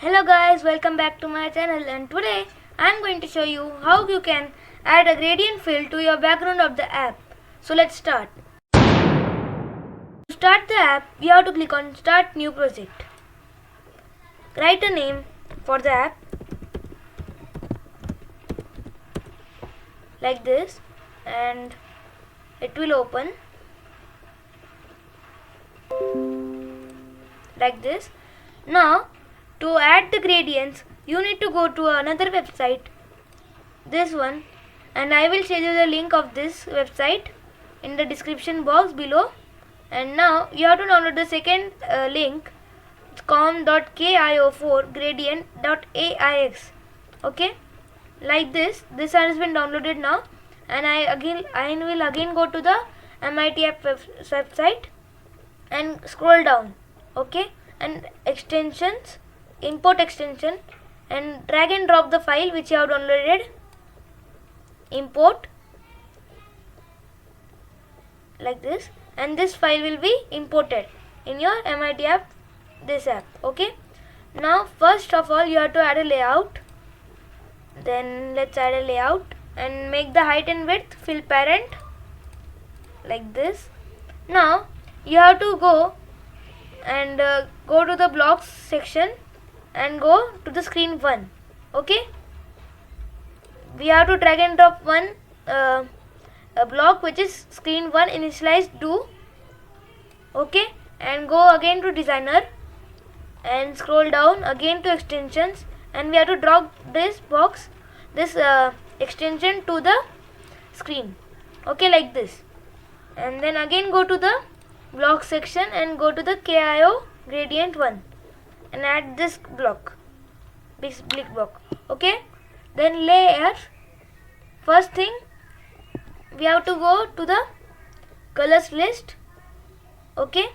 Hello guys, welcome back to my channel, and today I am going to show you how you can add a gradient fill to your background of the app. So let's start. To start the app, you have to click on Start New Project. Write a name for the app like this and it will open like this. Now to add the gradients, you need to go to another website, this one, and I will share you the link of this website in the description box below. And now you have to download the second link, com.kio4 gradient.aix. Okay, like this has been downloaded now, and I will again go to the MIT app website and scroll down. Okay, and extensions, import extension, and drag and drop the file which you have downloaded, import like this, and this file will be imported in your MIT app, this app. Okay, now first of all you have to add a layout. Then let's add a layout and make the height and width fill parent like this. Now you have to go and go to the blocks section and go to the screen 1. Okay, we have to drag and drop one a block which is screen 1 initialized do. Okay, and go again to designer and scroll down again to extensions, and we have to drag this box, this extension to the screen. Okay, like this, and then again go to the block section and go to the KIO gradient 1 and add this block, this big block. Okay, then layer, first thing we have to go to the colors list. Okay,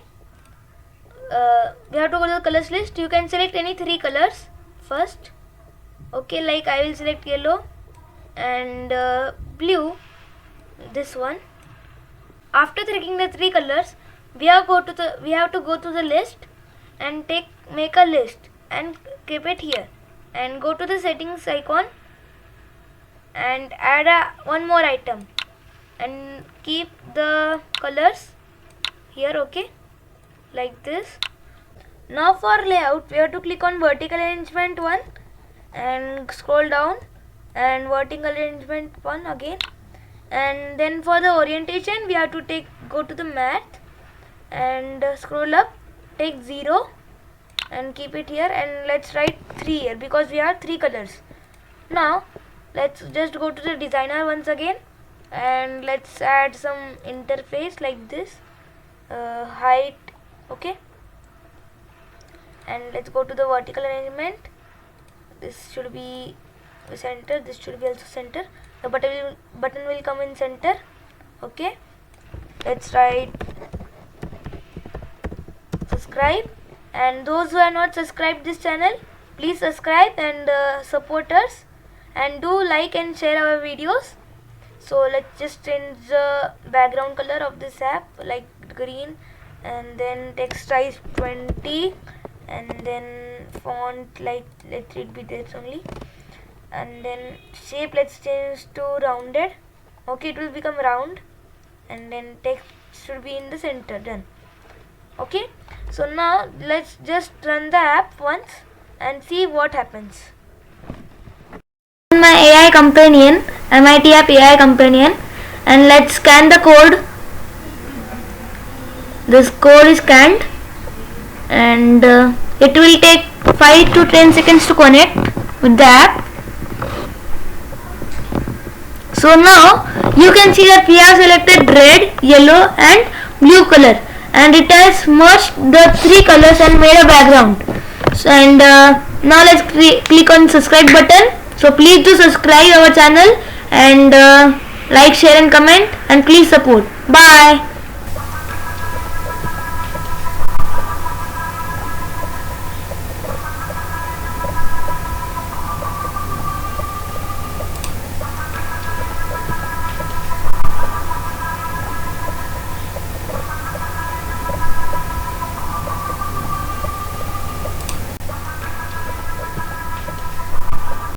we have to go to the colors list. You can select any 3 colors first. Okay, like I will select yellow and blue, this one. After taking the 3 colors, we have to go to the list and make a list and keep it here, and go to the settings icon and add one more item and keep the colors here. Okay, like this. Now for layout, we have to click on vertical arrangement 1 and scroll down and vertical arrangement 1 again, and then for the orientation we have to go to the math and scroll up, take 0 and keep it here, and let's write 3 here because we have 3 colors. Now let's just go to the designer once again and let's add some interface like this, height. Okay, and let's go to the vertical arrangement. This should be center, this should be also center. The button will come in center. Okay, let's write subscribe, and those who are not subscribed this channel, please subscribe and support us, and do like and share our videos. So let's just change the background color of this app like green, and then text size 20, and then font like let it be this only, and then shape let's change to rounded. Okay, it will become round, and then text should be in the center. Done. Okay, so now let's just run the app once and see what happens. My AI companion, MIT app AI companion, and let's scan the code. This code is scanned, and it will take 5 to 10 seconds to connect with the app. So now you can see that we have selected red, yellow and blue color, and it has merged the 3 colors and made a background. So, and now let's click on subscribe button. So please do subscribe our channel and like, share and comment, and please support. Bye.